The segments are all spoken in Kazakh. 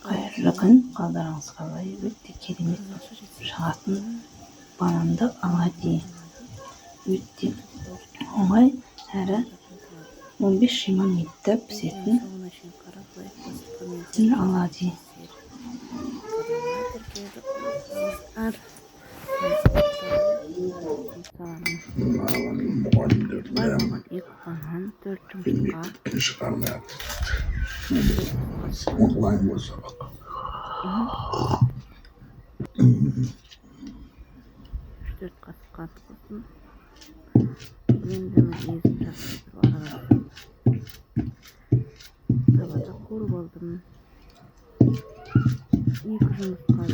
Қайырлы күн, қалдарыңыз қалай? Өте керемет шығатын бананды оладьи. Өте оңай әрі 15-20 минутта пісетін оладьи. Банан, түрін, шығармайды. төрт қасық қант қосын. Блендермен езіп жақсартып араластырып. Табада қуырып алдым. 2 жұмыртқа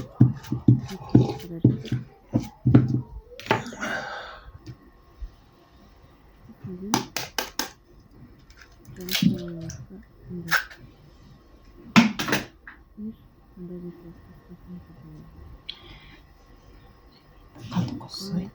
Қант қосайын.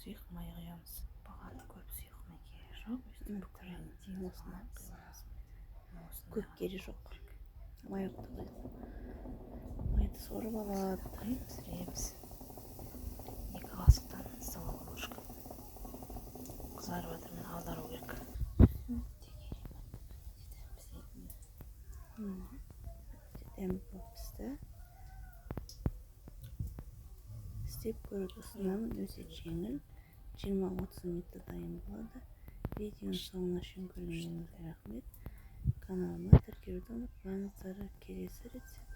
Сұйықтымай құямыз. Бағаны көп сұйықтымай керегі жоқ. Көп керегі жоқ. Майықты қойып. Майды сорып алады. Пісіреміз. 2 қасықтан столовый ложка. Қызарып жатыр, аудару керек. Дәмі болып пісті. Істеп көруді ұсынамын, өте жеңіл. 20-30 минутта дайын болады. Видеоны соңына шейін көргеніңізге рахмет. Каналыма тіркелуді ұмытпаңыздар. Келесі рецепт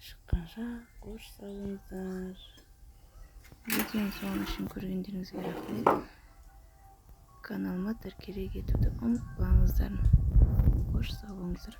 шыққанша қош сау болыңыздар. Видеоны соңына шейін көргендеріңізге рахмет. Каналыма тіркеле кетуді ұмытпаңыздар. Қош сау болыңыздар.